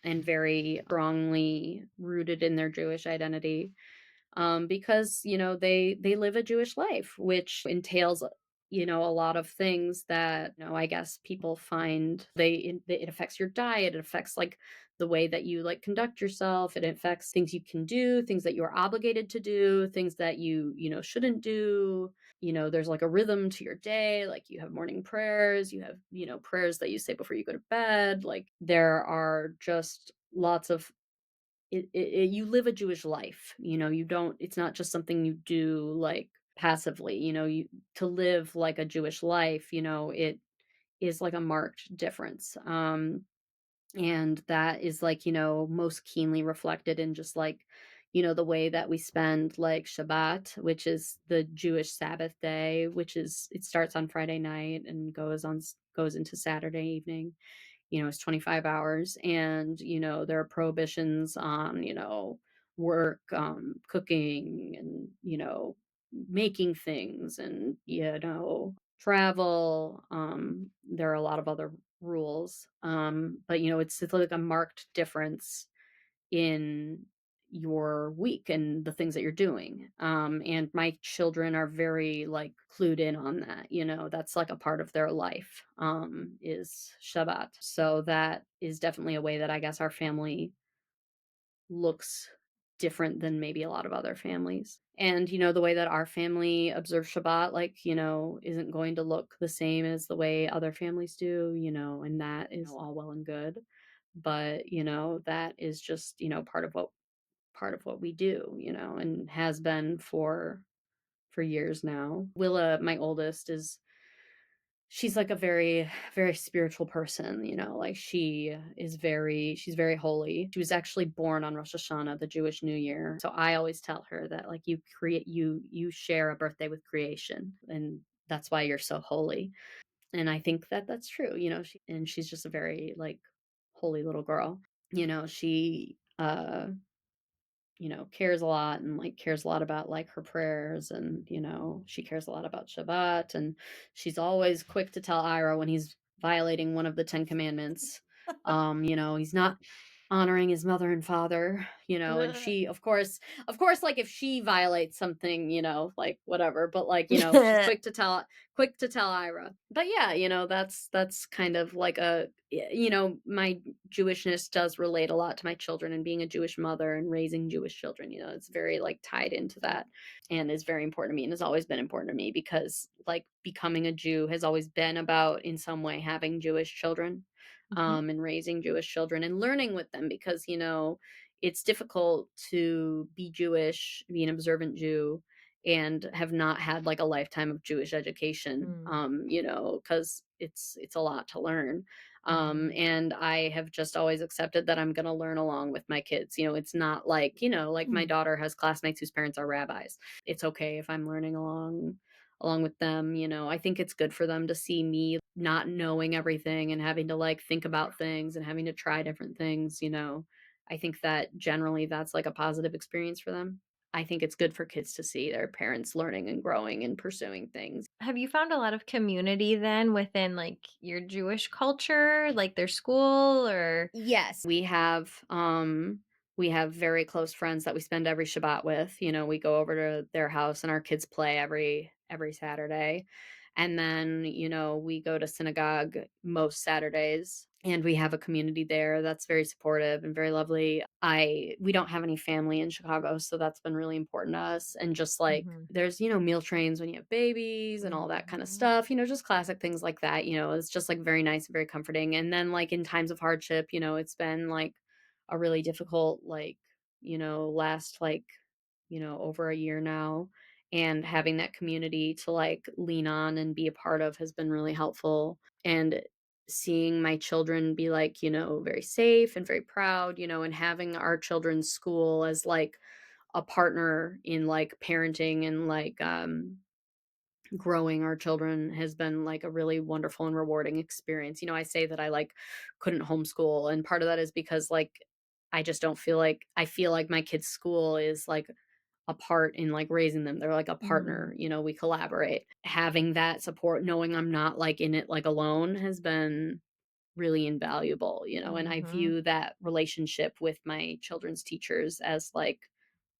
and very strongly rooted in their Jewish identity, because they live a Jewish life, which entails a lot of things that I guess people find it affects your diet, it affects like the way that you like conduct yourself, it affects things you can do, things that you're obligated to do, things that you shouldn't do. There's like a rhythm to your day, like you have morning prayers, you have prayers that you say before you go to bed, like there are just lots of you live a Jewish life. You don't, it's not just something you do like passively. You to live like a Jewish life, it is like a marked difference. And that is like, most keenly reflected in just like, the way that we spend like Shabbat, which is the Jewish Sabbath day, which is, it starts on Friday night and goes into Saturday evening. It's 25 hours, and there are prohibitions on work, cooking, and making things, and travel. There are a lot of other rules, but it's like a marked difference in your week and the things that you're doing. And my children are very like clued in on that. That's like a part of their life, is Shabbat. So that is definitely a way that I guess our family looks different than maybe a lot of other families. And the way that our family observes Shabbat, like, isn't going to look the same as the way other families do, and that is all well and good. but that is just part of what we do, and has been for years now. Willa, my oldest, she's like a very, very spiritual person, like she's very holy. She was actually born on Rosh Hashanah, the Jewish New Year. So I always tell her that like you share a birthday with creation, and that's why you're so holy. And I think that that's true, and she's just a very like holy little girl. She cares a lot, and like cares a lot about like her prayers, and she cares a lot about Shabbat, and she's always quick to tell Ira when he's violating one of the 10 commandments. He's not honoring his mother and father, and she of course like if she violates something, like whatever, but like, she's quick to tell Ira. But yeah, that's kind of like my Jewishness does relate a lot to my children, and being a Jewish mother and raising Jewish children, it's very like tied into that, and is very important to me, and has always been important to me, because like becoming a Jew has always been about in some way having Jewish children, and raising Jewish children and learning with them, because it's difficult to be Jewish, be an observant Jew, and have not had like a lifetime of Jewish education, because it's a lot to learn. And I have just always accepted that I'm going to learn along with my kids. It's not like, like my daughter has classmates whose parents are rabbis. It's okay if I'm learning along with them. I think it's good for them to see me not knowing everything and having to like think about things and having to try different things. I think that generally that's like a positive experience for them. I think it's good for kids to see their parents learning and growing and pursuing things. Have you found a lot of community then within like your Jewish culture, like their school or? Yes, we have very close friends that we spend every Shabbat with. We go over to their house and our kids play every Saturday. And then, we go to synagogue most Saturdays, and we have a community there that's very supportive and very lovely. We don't have any family in Chicago, so that's been really important to us. And just like there's, meal trains when you have babies and all that kind of stuff, just classic things like that, it's just like very nice and very comforting. And then like in times of hardship, it's been like a really difficult, like, last like, over a year now, and having that community to like lean on and be a part of has been really helpful. And seeing my children be like, very safe and very proud, and having our children's school as like a partner in like parenting and like growing our children has been like a really wonderful and rewarding experience. I say that I like couldn't homeschool, and part of that is because like I feel like my kids' school is like a part in like raising them. They're like a partner, we collaborate. Having that support, knowing I'm not like in it like alone, has been really invaluable, and I view that relationship with my children's teachers as like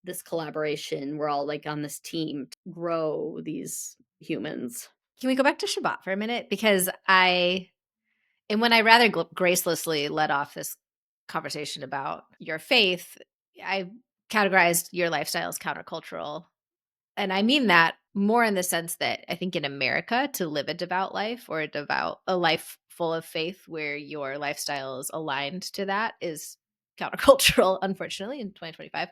this collaboration. We're all like on this team to grow these humans. Can we go back to Shabbat for a minute? Because and when I rather gracelessly led off this conversation about your faith, I categorized your lifestyle as countercultural. And I mean that more in the sense that I think in America, to live a devout life or a life full of faith where your lifestyle is aligned to that is countercultural, unfortunately, in 2025.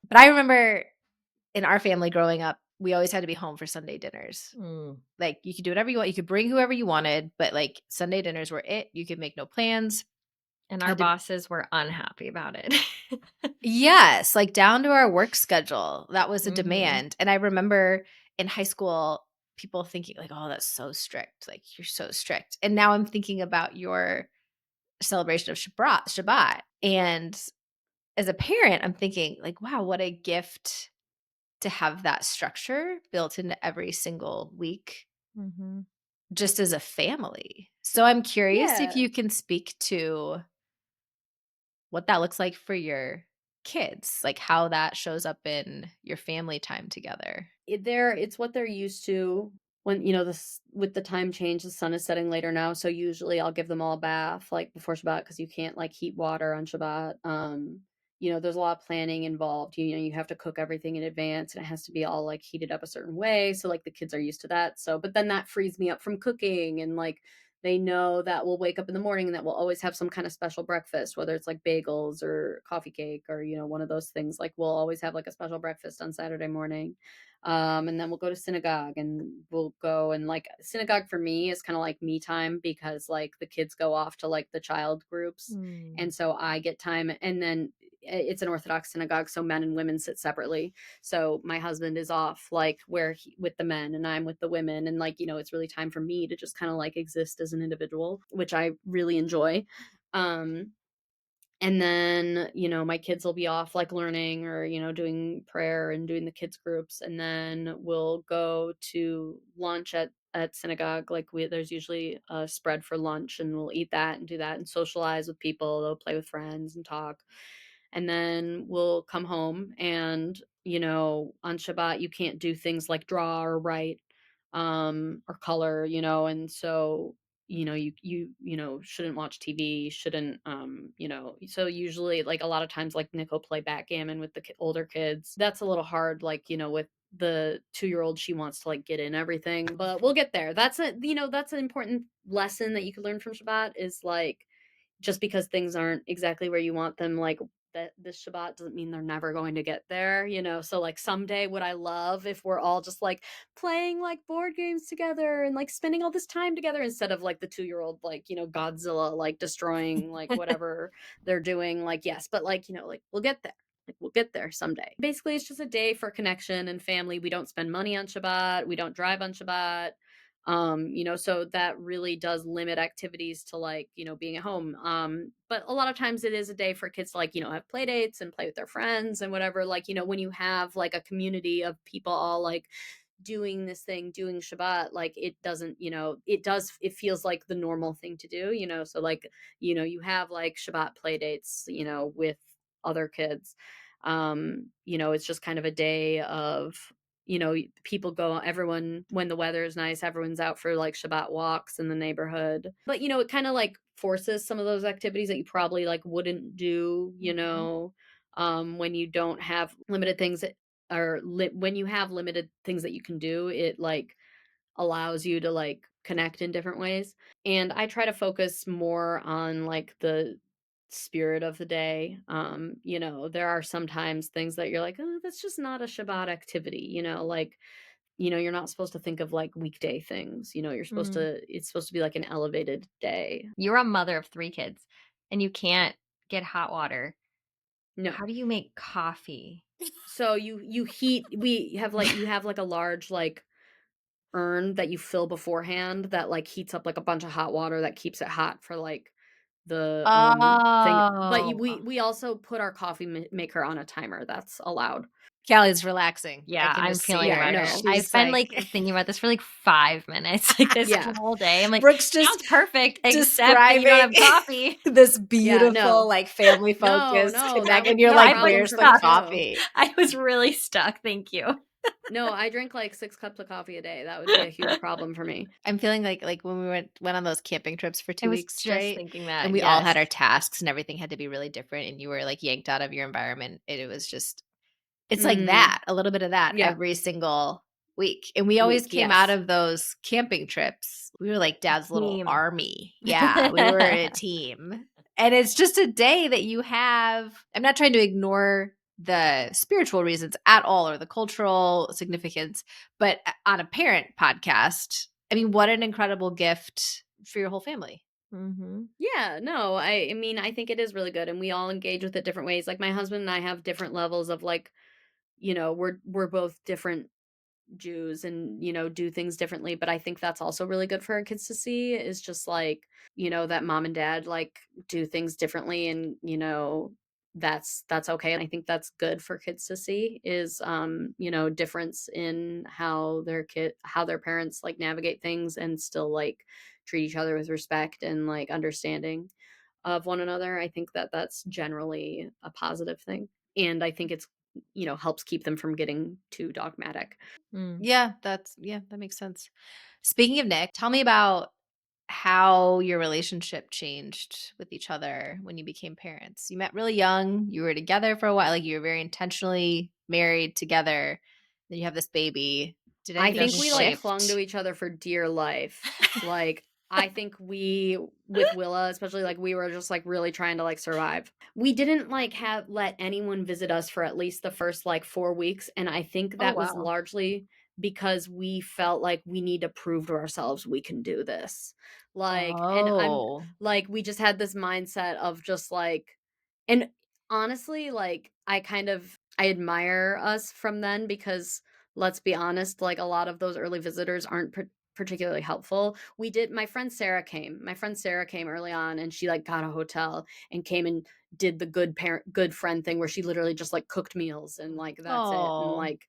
But I remember in our family growing up, we always had to be home for Sunday dinners. Like you could do whatever you want. You could bring whoever you wanted, but like Sunday dinners were it. You could make no plans. And our bosses were unhappy about it. Yes, like down to our work schedule. That was a demand. And I remember in high school, people thinking like, oh, that's so strict. Like you're so strict. And now I'm thinking about your celebration of Shabbat. And as a parent, I'm thinking like, wow, what a gift to have that structure built into every single week, just as a family. So I'm curious if you can speak to what that looks like for your kids, like how that shows up in your family time together. It's what they're used to. When this with the time change, the sun is setting later now, so usually I'll give them all a bath like before Shabbat, because you can't like heat water on Shabbat. There's a lot of planning involved. You have to cook everything in advance, and it has to be all like heated up a certain way, so like the kids are used to that. So but then that frees me up from cooking and like They know that we'll wake up in the morning and that we'll always have some kind of special breakfast, whether it's like bagels or coffee cake or, one of those things. Like we'll always have like a special breakfast on Saturday morning. And then we'll go to synagogue and we'll go, and like synagogue for me is kind of like me time, because like the kids go off to like the child groups. And so I get time. And then it's an Orthodox synagogue, so men and women sit separately. So my husband is off like with the men and I'm with the women, and like it's really time for me to just kind of like exist as an individual, which I really enjoy. And then my kids will be off like learning or doing prayer and doing the kids groups, and then we'll go to lunch at synagogue. Like there's usually a spread for lunch, and we'll eat that and do that and socialize with people. They'll play with friends and talk, and then we'll come home. And on Shabbat you can't do things like draw or write or color, and so shouldn't watch TV, shouldn't so usually like a lot of times like Nick will play backgammon with the older kids. That's a little hard, like with the 2-year-old. She wants to like get in everything, but we'll get there. That's that's an important lesson that you can learn from Shabbat, is like just because things aren't exactly where you want them, like that this Shabbat doesn't mean they're never going to get there, So like someday would I love if we're all just like playing like board games together and like spending all this time together, instead of like the 2-year-old like, Godzilla like destroying like whatever they're doing. Like, yes, but like, like we'll get there. Like we'll get there someday. Basically, it's just a day for connection and family. We don't spend money on Shabbat. We don't drive on Shabbat. So that really does limit activities to like, being at home. But a lot of times it is a day for kids to like, have play dates and play with their friends and whatever. Like, when you have like a community of people all like doing this thing, doing Shabbat, like it doesn't, it feels like the normal thing to do, so like, you have like Shabbat play dates, with other kids. It's just kind of a day of, people go, everyone, when the weather is nice, everyone's out for like Shabbat walks in the neighborhood. But, it kind of like forces some of those activities that you probably like wouldn't do, when you don't have limited things when you have limited things that you can do, it like allows you to like connect in different ways. And I try to focus more on like the spirit of the day. There are sometimes things that you're like, oh, that's just not a Shabbat activity, like, you're not supposed to think of like weekday things, you're supposed to, it's supposed to be like an elevated day. You're a mother of 3 kids and you can't get hot water. No. How do you make coffee? So you heat, you have like a large like urn that you fill beforehand that like heats up like a bunch of hot water that keeps it hot for like the thing. But we also put our coffee maker on a timer. That's allowed. Callie's relaxing. Yeah, I can I'm just feeling see her. better. no. I She's spent like thinking about this for like 5 minutes, like this Yeah. whole day. I'm like, Brooke's just sounds perfect, except that you don't have describing coffee. this beautiful, no. like family focused No, that connect, would and you're be a like, problem "Where's for the me too. coffee?" I was really stuck. Thank you. No, I drink like 6 cups of coffee a day. That would be a huge problem for me. I'm feeling like when we went on those camping trips for 2 I was weeks just straight, thinking that. and we all had yes. our tasks and everything had to be really different, and you were like yanked out of your environment. It was just, it's like that, a little bit of that Yeah. every single week. And we always came out yes. of those camping trips. We were like dad's little team. army. Yeah, we were a team. And it's just a day that you have. I'm not trying to ignore the spiritual reasons at all or the cultural significance, but on a parent podcast, I mean, what an incredible gift for your whole family. Mm-hmm. Yeah, no, I mean, I think it is really good, and we all engage with it different ways. Like my husband and I have different levels of like, we're both different Jews and, do things differently. But I think that's also really good for our kids to see, is just like, that mom and dad like do things differently, and, that's okay. And I think that's good for kids to see, is difference in how how their parents like navigate things and still like treat each other with respect and like understanding of one another. I think that that's generally a positive thing. And I think it's, helps keep them from getting too dogmatic. Yeah, that makes sense. Speaking of Nick, tell me about how your relationship changed with each other when you became parents. You met really young, you were together for a while, like you were very intentionally married together. Then you have this baby. Did I anything think we like shift? clung to each other for dear life. Like I think with Willa, especially, like, we were just, like, really trying to, like, survive. We didn't, like, have let anyone visit us for at least the first, like, 4 weeks, and I think Oh, that was wow. largely because we felt like we need to prove to ourselves we can do this. Like, and I'm Oh. like, we just had this mindset of just, like, and honestly, like, I admire us from then because, let's be honest, like, a lot of those early visitors aren't particularly helpful. We did My friend Sarah came. My friend Sarah came early on, and she, like, got a hotel and came and did the good friend thing where she literally just, like, cooked meals and, like, that's it, and, Oh, like,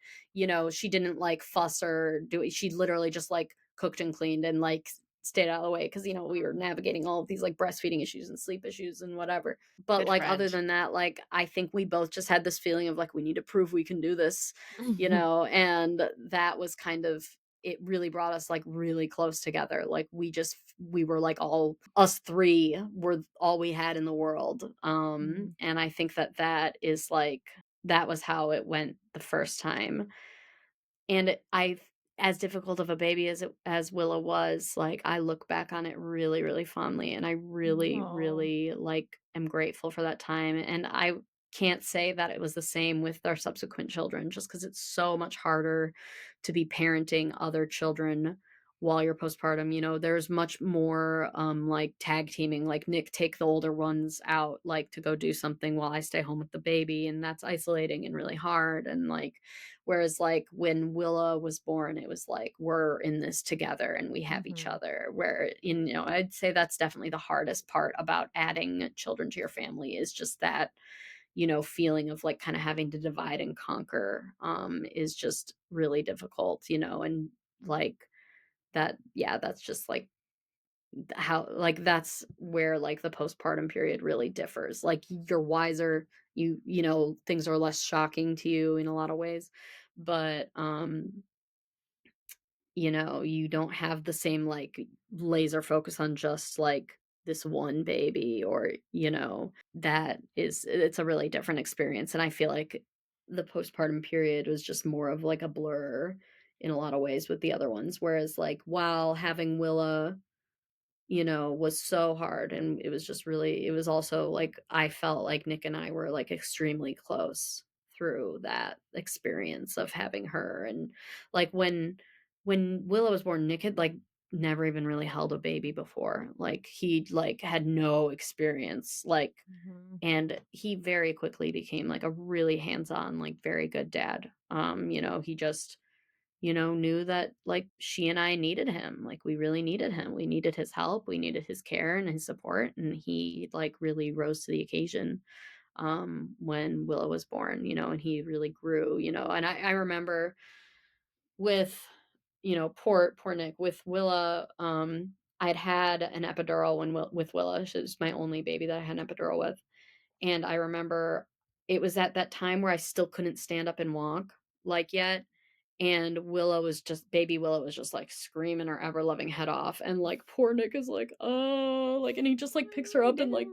she didn't, like, fuss or do it. She literally just, like, cooked and cleaned and, like, stayed out of the way because we were navigating all of these, like, breastfeeding issues and sleep issues and whatever. But, good like, other friend. than that, like, I think we both just had this feeling of, like, we need to prove we can do this, and that was kind of it really brought us, like, really close together. Like, we were, like, all us 3 were all we had in the world, Mhm. and I think that is, like, that was how it went the first time. And I've as difficult of a baby as Willa was, like, I look back on it really, really fondly, and I really, Oh. really, like, am grateful for that time, and I can't say that it was the same with our subsequent children just because it's so much harder to be parenting other children while you're postpartum. There's much more, like, tag teaming, like, Nick take the older ones out, like, to go do something while I stay home with the baby, and that's isolating and really hard, and, like, whereas, like, when Willa was born, it was like, we're in this together and we have each Mhm. other. Where, I'd say that's definitely the hardest part about adding children to your family is just that, feeling of, like, kind of having to divide and conquer, is just really difficult, and, like, that, yeah, that's just, like, how, like, that's where, like, the postpartum period really differs. Like, you're wiser, things are less shocking to you in a lot of ways, but, you don't have the same, like, laser focus on just, like, this one baby, or, it's a really different experience, and I feel like the postpartum period was just more of, like, a blur in a lot of ways with the other ones, whereas, like, while having Willa, was so hard, and it was also, like, I felt like Nick and I were, like, extremely close through that experience of having her, and, like, when Willow was born, Nick had, like, never even really held a baby before. Like, he, like, had no experience, like, Mhm. and he very quickly became, like, a really hands-on, like, very good dad. He just knew that, like, she and I needed him. Like, we really needed him. We needed his help. We needed his care and his support. And he, like, really rose to the occasion, when Willow was born, and he really grew, and I remember with, poor Nick, with Willa, I'd had an epidural with Willa. She was my only baby that I had an epidural with. And I remember it was at that time where I still couldn't stand up and walk, like, yet, and baby Willow was just, like, screaming her ever loving head off, and, like, poor Nick is like, "Oh," like, and he just, like, picks her up and, like,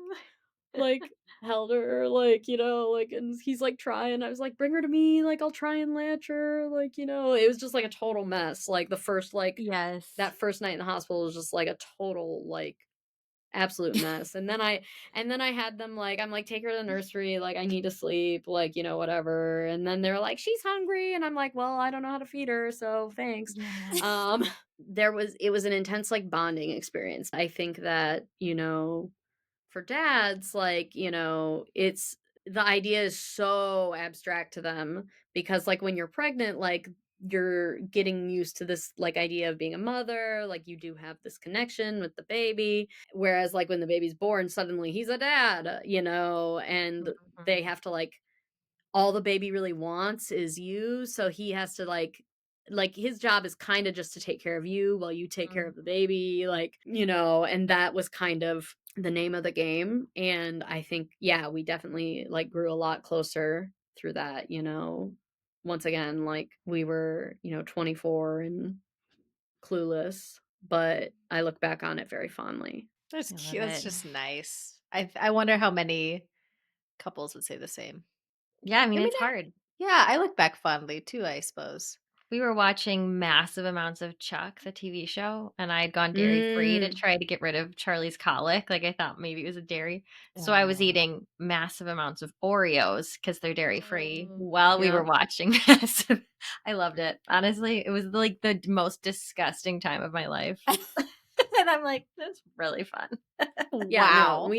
held her, like, like, and he's, like, trying. I was like, "Bring her to me, like, I'll try and latch her," like, it was just, like, a total mess, like, Yes. that first night in the hospital was just, like, a total, like, absolute mess, and then I had them, like, I'm like, "Take her to the nursery, like, I need to sleep," like, whatever, and then they're like, "She's hungry," and I'm like, "Well, I don't know how to feed her, so thanks." Yes. Um, it was an intense, like, bonding experience. I think that, for dads, like, it's the idea is so abstract to them because, like, when you're pregnant, like, you're getting used to this, like, idea of being a mother, like, you do have this connection with the baby, whereas, like, when the baby's born, suddenly he's a dad, and they Mhm. have to, like, all the baby really wants is you, so he has to, like, his job is kinda just to take care of you while you take care Mhm. of the baby, like, and that was kind of the name of the game, and I think, yeah, we definitely, like, grew a lot closer through that, once again, like, we were, 24 and clueless, but I look back on it very fondly. That's I love cute. That's it. just nice. I wonder how many couples would say the same. Yeah, I I mean, mean, it's hard. yeah, I look back fondly too, I suppose. we were watching massive amounts of Chuck, the TV show, and I had gone dairy-free to try to get rid of Charlie's colic. Like, I thought maybe it was a dairy. So I was eating massive amounts of Oreos because they're dairy-free while we were watching this. I loved it. Honestly, it was like the most disgusting time of my life. And I'm like, that's really fun. Yeah, no, Wow.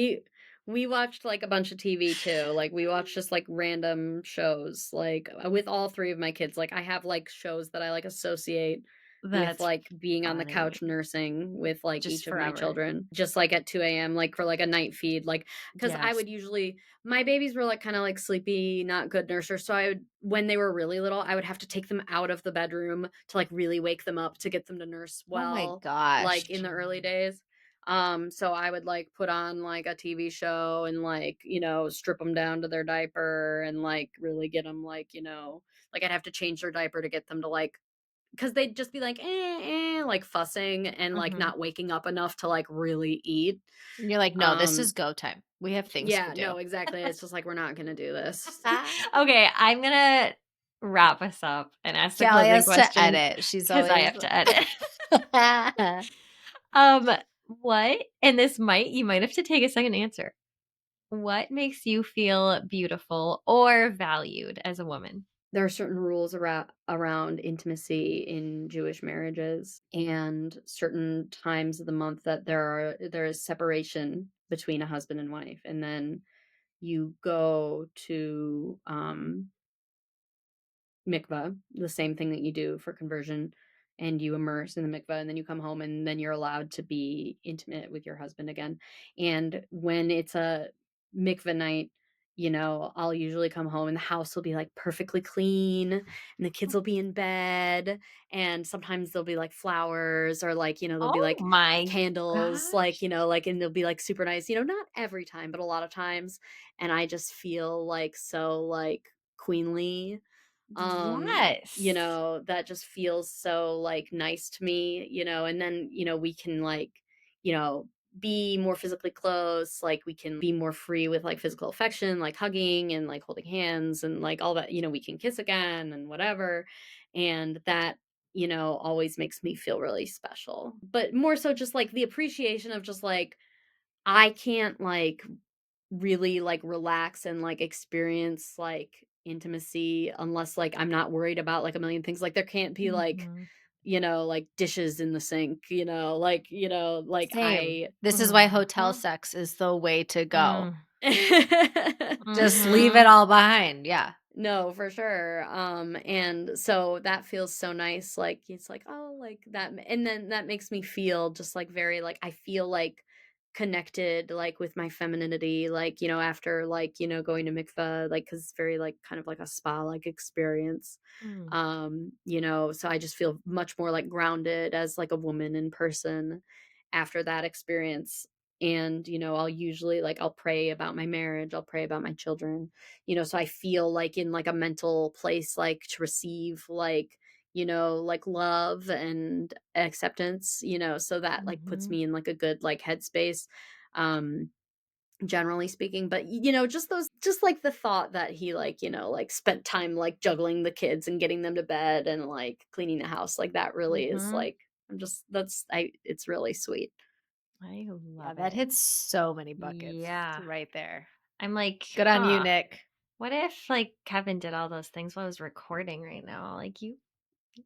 we watched like a bunch of TV too. Like we watched just like random shows, like with all three of my kids. Like I have like shows that I like associate with That's like being on the funny. couch nursing with like Just each of my forever. children, just like at 2 a.m. like for like a night feed, like because I Yes. would usually my babies were like kind of like sleepy, not good nursers. So I would when they were really little, I would have to take them out of the bedroom to like really wake them up to get them to nurse Oh my well, gosh. like in the early days. So I would like put on like a TV show and like, you know, strip them down to their diaper and like really get them like, you know, like I'd have to change their diaper to get them to like, because they'd just be like, like fussing and like Mhm. not waking up enough to like really eat. And you're like, no, this Um, is go time. We have things Yeah, to do. no, exactly. It's just like, we're not going to do this. Okay, I'm gonna wrap us up and ask the Callie closing has to question edit. She's because I always have to edit. What? And this you might have to take a second to answer. What makes you feel beautiful or valued as a woman? There are certain rules around intimacy in Jewish marriages and certain times of the month that there is separation between a husband and wife, and then you go to mikvah, the same thing that you do for conversion, and you immerse in the mikvah, and then you come home, and then you're allowed to be intimate with your husband again. And when it's a mikvah night, you know, I'll usually come home and the house will be like perfectly clean and the kids will be in bed. And sometimes there'll be like flowers or like, you know, there'll be Oh like my candles, gosh. like, you know, like, and they'll be like super nice, you know, not every time, but a lot of times. And I just feel like so like queenly, you Yes. know, that just feels so like nice to me, you know. And then, you know, we can like, you know, be more physically close, like we can be more free with like physical affection, like hugging and like holding hands and like all that, you know, we can kiss again and whatever. And that, you know, always makes me feel really special, but more so just like the appreciation of just like I can't like really like relax and like experience like intimacy unless like I'm not worried about like a million things. Like there can't be like, Mhm. you know, like dishes in the sink, you know, like Same. I This is why hotel Mhm. sex is the way to go. Just leave it Mhm. all behind. Yeah. No, for sure. And so that feels so nice. Like it's like, oh, like that, and then that makes me feel just like very like I feel like connected like with my femininity, like, you know, after like, you know, going to mikvah, like because it's very like kind of like a spa like experience. Mm. You know, so I just feel much more like grounded as like a woman in person after that experience. And, you know, I'll usually like I'll pray about my marriage, I'll pray about my children, you know, so I feel like in like a mental place like to receive like, you know, like love and acceptance, you know, so that like puts Mhm. me in like a good like headspace, um generally speaking. But you know, just those, just like the thought that he like, you know, like spent time like juggling the kids and getting them to bed and like cleaning the house, like that really is Mhm. like I'm just that's I it's really sweet. I Yeah, love that it. hits so many buckets Yeah. right there. I'm like, Good on you, huh. Nick. What if like Kevin did all those things while I was recording right now? Like you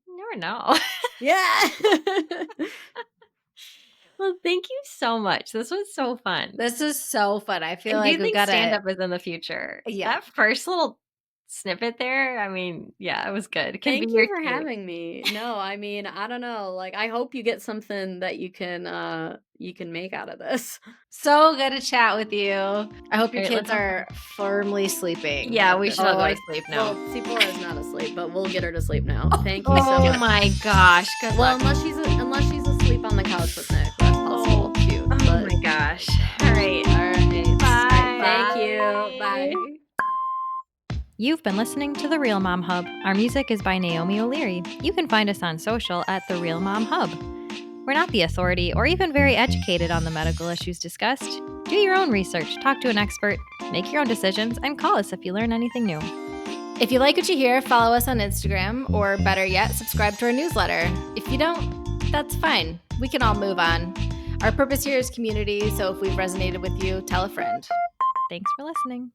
never know. Yeah. Well, thank you so much. This was so fun. This is so fun. I feel And do like you we think got stand to, up is in the future? yeah. That first little snippet there, I mean, yeah, it was good. It can be Thank you your for tape. having me. No, I mean, I don't know. Like I hope you get something that you can make out of this. So good to chat with you. I hope your All right, kids let's. are firmly sleeping. Yeah, at we this should all go point. to sleep now. Well, Sephora is not asleep, but we'll get her to sleep now. Thank you so Oh much. my gosh. Good Well, luck. unless she's asleep on the couch with Nick, that's possible too. Oh But my gosh. All right. All right. Bye. thank you. Bye. You've been listening to The Real Mom Hub. Our music is by Naomi O'Leary. You can find us on social at The Real Mom Hub. We're not the authority or even very educated on the medical issues discussed. Do your own research, talk to an expert, make your own decisions, and call us if you learn anything new. If you like what you hear, follow us on Instagram, or better yet, subscribe to our newsletter. If you don't, that's fine. We can all move on. Our purpose here is community, so if we've resonated with you, tell a friend. Thanks for listening.